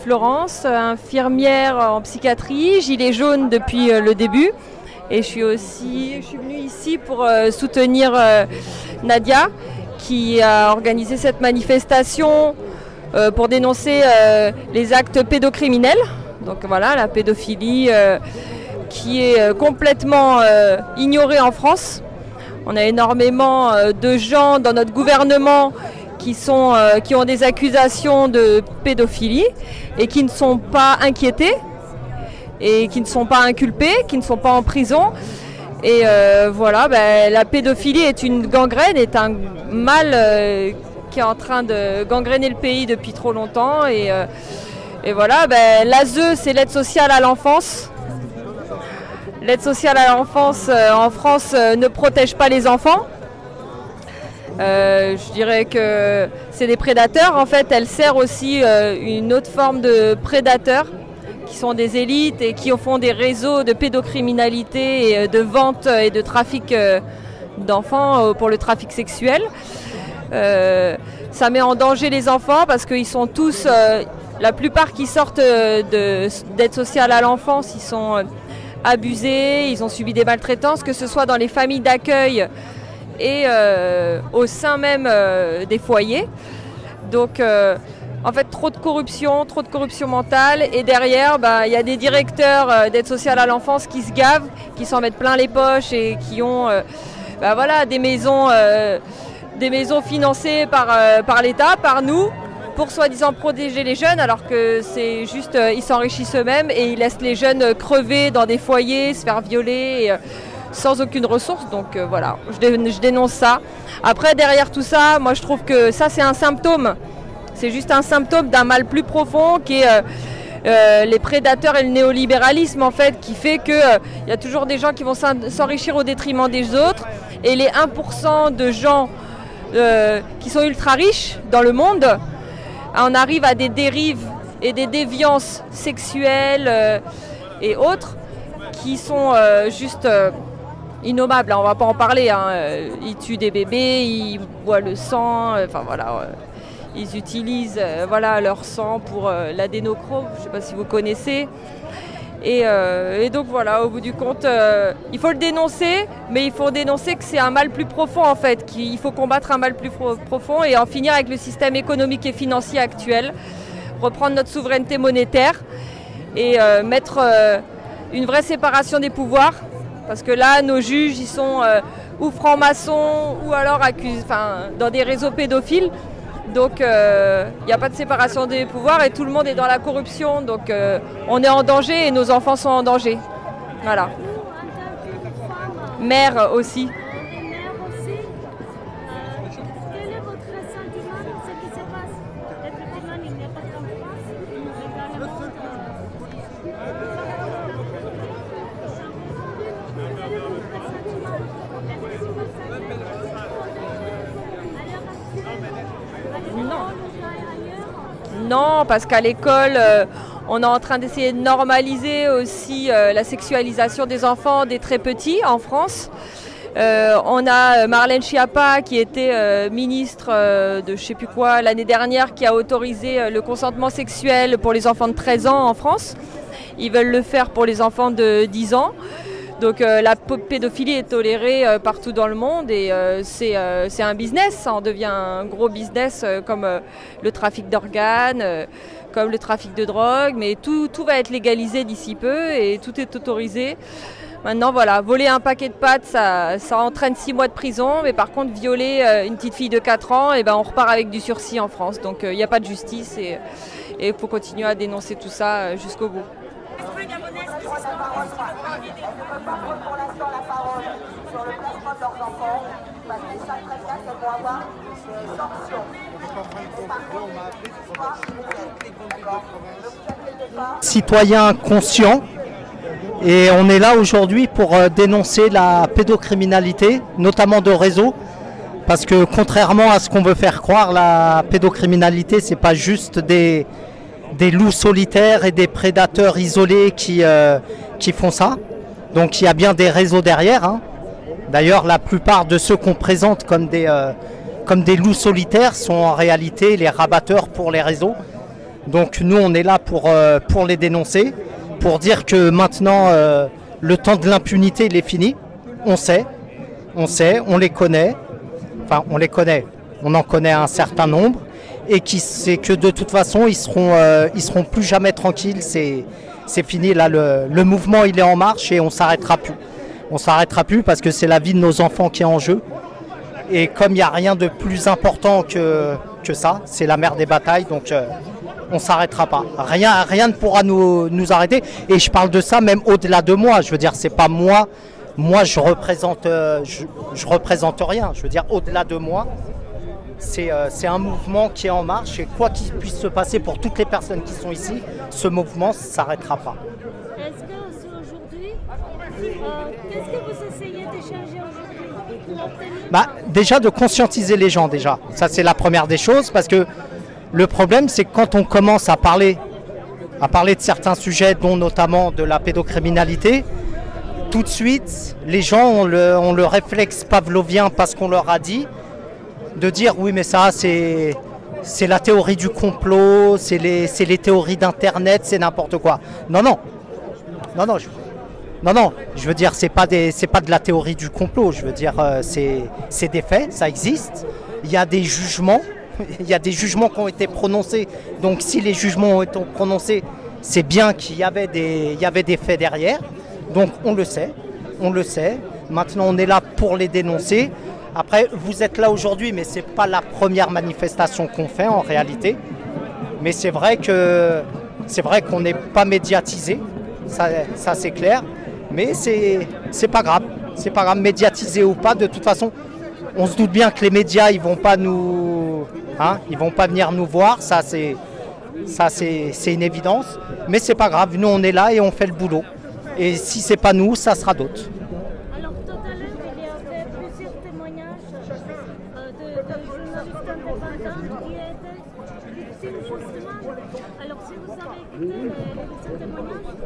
Florence, infirmière en psychiatrie, gilet jaune depuis le début. Et je suis venue ici pour soutenir Nadia, qui a organisé cette manifestation pour dénoncer les actes pédocriminels. Donc voilà, la pédophilie qui est complètement ignorée en France. On a énormément de gens dans notre gouvernement qui ont des accusations de pédophilie et qui ne sont pas inquiétés et qui ne sont pas inculpés, qui ne sont pas en prison. Et voilà, la pédophilie est une gangrène, est un mal qui est en train de gangréner le pays depuis trop longtemps. Et voilà, l'ASE, c'est l'aide sociale à l'enfance. L'aide sociale à l'enfance en France ne protège pas les enfants. Je dirais que c'est des prédateurs. En fait, elle sert aussi une autre forme de prédateurs qui sont des élites et qui font des réseaux de pédocriminalité et de vente et de trafic d'enfants pour le trafic sexuel. Ça met en danger les enfants parce qu'ils sont tous, la plupart qui sortent d'aide sociale à l'enfance, ils sont abusés, ils ont subi des maltraitances, que ce soit dans les familles d'accueil et au sein même des foyers. Donc en fait trop de corruption mentale, et derrière il y a des directeurs d'aide sociale à l'enfance qui se gavent, qui s'en mettent plein les poches et qui ont voilà, des maisons financées par l'État, par nous, pour soi-disant protéger les jeunes, alors que c'est juste, ils s'enrichissent eux-mêmes et ils laissent les jeunes crever dans des foyers, se faire violer, sans aucune ressource. Donc voilà, je dénonce ça. Après, derrière tout ça, moi je trouve que ça c'est un symptôme. C'est juste un symptôme d'un mal plus profond qui est les prédateurs et le néolibéralisme, en fait, qui fait qu'il y a toujours des gens qui vont s'enrichir au détriment des autres. Et les 1% de gens qui sont ultra riches dans le monde, on arrive à des dérives et des déviances sexuelles et autres qui sont juste innommables. On ne va pas en parler. Ils tuent des bébés, ils boivent le sang, enfin voilà. Ils utilisent voilà, leur sang pour l'adénochrome, je ne sais pas si vous connaissez. Et donc voilà, au bout du compte, il faut le dénoncer, mais il faut dénoncer que c'est un mal plus profond en fait, qu'il faut combattre un mal plus profond et en finir avec le système économique et financier actuel, reprendre notre souveraineté monétaire et mettre une vraie séparation des pouvoirs, parce que là, nos juges, ils sont ou francs-maçons ou alors dans des réseaux pédophiles. Donc il n'y a pas de séparation des pouvoirs et tout le monde est dans la corruption. Donc on est en danger et nos enfants sont en danger. Voilà. Mère aussi. Quel est votre sentiment de ce qui se passe? Effectivement, il n'y a pas qu'en France, mais dans le monde. Quel est votre sentiment? Est-ce que vous Non, parce qu'à l'école, on est en train d'essayer de normaliser aussi la sexualisation des enfants des très petits en France. On a Marlène Schiappa qui était ministre de je ne sais plus quoi l'année dernière, qui a autorisé le consentement sexuel pour les enfants de 13 ans en France. Ils veulent le faire pour les enfants de 10 ans. Donc la pédophilie est tolérée partout dans le monde et c'est un business, ça en devient un gros business comme le trafic d'organes, comme le trafic de drogue, mais tout va être légalisé d'ici peu et tout est autorisé. Maintenant voilà, voler un paquet de pâtes, ça entraîne 6 mois de prison, mais par contre violer une petite fille de 4 ans, et on repart avec du sursis en France. Donc il n'y a pas de justice et il faut continuer à dénoncer tout ça jusqu'au bout. Citoyens conscients, et on est là aujourd'hui pour dénoncer la pédocriminalité, notamment de réseau, parce que contrairement à ce qu'on veut faire croire, la pédocriminalité c'est pas juste des loups solitaires et des prédateurs isolés qui font ça. Donc il y a bien des réseaux derrière, hein. D'ailleurs la plupart de ceux qu'on présente comme des loups solitaires sont en réalité les rabatteurs pour les réseaux. Donc nous, on est là pour les dénoncer, pour dire que maintenant, le temps de l'impunité, il est fini. On sait, on les connaît. Enfin, on les connaît. On en connaît un certain nombre. Et qui c'est que de toute façon, ils seront plus jamais tranquilles. C'est fini. Là, le mouvement, il est en marche et on s'arrêtera plus. On s'arrêtera plus parce que c'est la vie de nos enfants qui est en jeu. Et comme il n'y a rien de plus important que ça, c'est la mère des batailles. Donc, on ne s'arrêtera pas. Rien ne pourra nous arrêter. Et je parle de ça même au-delà de moi. Je veux dire, c'est pas moi. Moi, je représente rien. Je veux dire, au-delà de moi, c'est un mouvement qui est en marche. Et quoi qu'il puisse se passer pour toutes les personnes qui sont ici, ce mouvement ne s'arrêtera pas. Est-ce que aujourd'hui, qu'est-ce que vous essayez de changer aujourd'hui pour obtenir déjà de conscientiser les gens déjà. Ça, c'est la première des choses parce que le problème, c'est que quand on commence à parler de certains sujets, dont notamment de la pédocriminalité, tout de suite, les gens ont le réflexe pavlovien parce qu'on leur a dit de dire oui mais ça c'est la théorie du complot, c'est les théories d'internet, c'est n'importe quoi. Non, je veux dire c'est pas de la théorie du complot, je veux dire c'est des faits, ça existe, il y a des jugements. Il y a des jugements qui ont été prononcés, donc si les jugements ont été prononcés, c'est bien qu'il y avait des faits derrière, donc on le sait, maintenant on est là pour les dénoncer. Après, vous êtes là aujourd'hui, mais ce n'est pas la première manifestation qu'on fait en réalité, mais c'est vrai qu'on n'est pas médiatisé, ça c'est clair, mais c'est pas grave, médiatisé ou pas, de toute façon, on se doute bien que les médias, ils vont pas ils vont pas venir nous voir, ça c'est une évidence, mais c'est pas grave, nous on est là et on fait le boulot. Et si c'est pas nous, ça sera d'autres. Alors tout à l'heure, il y avait plusieurs témoignages de journalistes indépendants qui étaient victimes justement. Alors si vous avez écouté ces témoignages,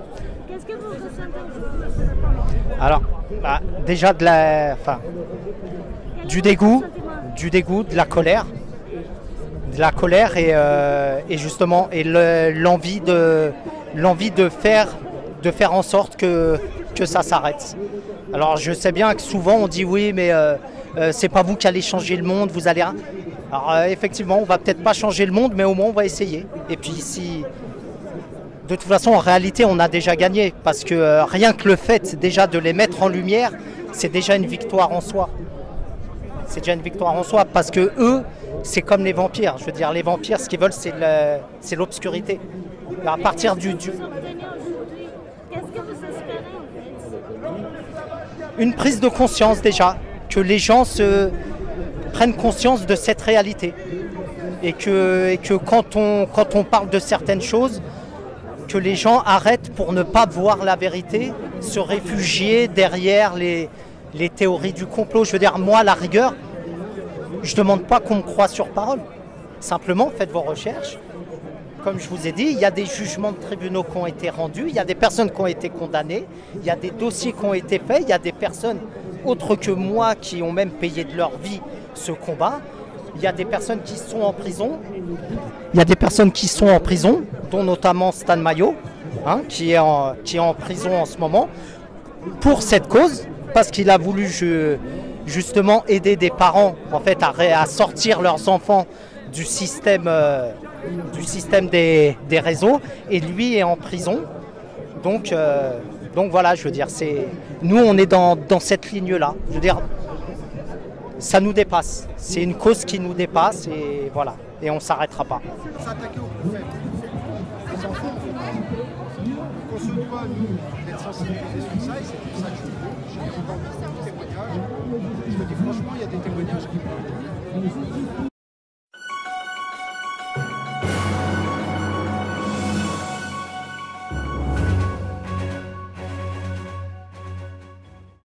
qu'est-ce que vous ressentez aujourd'hui? Alors, déjà du dégoût, de la colère. Et justement l'envie de faire en sorte que ça s'arrête. Alors je sais bien que souvent on dit oui mais c'est pas vous qui allez changer le monde, vous allez... Alors effectivement on va peut-être pas changer le monde mais au moins on va essayer. Et puis si... De toute façon en réalité on a déjà gagné parce que rien que le fait déjà de les mettre en lumière, c'est déjà une victoire en soi. C'est déjà une victoire en soi parce que eux, c'est comme les vampires. Je veux dire, les vampires, ce qu'ils veulent, c'est l'obscurité. À partir du... Qu'est-ce que vous espérez en fait? Une prise de conscience déjà, que les gens se prennent conscience de cette réalité. Et que quand on parle de certaines choses, que les gens arrêtent pour ne pas voir la vérité, se réfugier derrière les théories du complot. Je veux dire, moi, à la rigueur, je ne demande pas qu'on me croie sur parole. Simplement, faites vos recherches. Comme je vous ai dit, il y a des jugements de tribunaux qui ont été rendus, il y a des personnes qui ont été condamnées, il y a des dossiers qui ont été faits, il y a des personnes autres que moi qui ont même payé de leur vie ce combat. Il y a des personnes qui sont en prison. Dont notamment Stan Mayo, qui est en prison en ce moment, pour cette cause, parce qu'il a voulu justement aider des parents en fait, à sortir leurs enfants du système des réseaux, et lui est en prison. Donc voilà, je veux dire, nous on est dans cette ligne-là. Je veux dire, ça nous dépasse. C'est une cause qui nous dépasse et voilà, et on ne s'arrêtera pas. S'attaquer aux prophètes. On s'en fout. On se doit, nous, d'être sensibilisés sur ça, et c'est pour ça que j'ai encore beaucoup de témoignages. Je te dis franchement, il y a des témoignages qui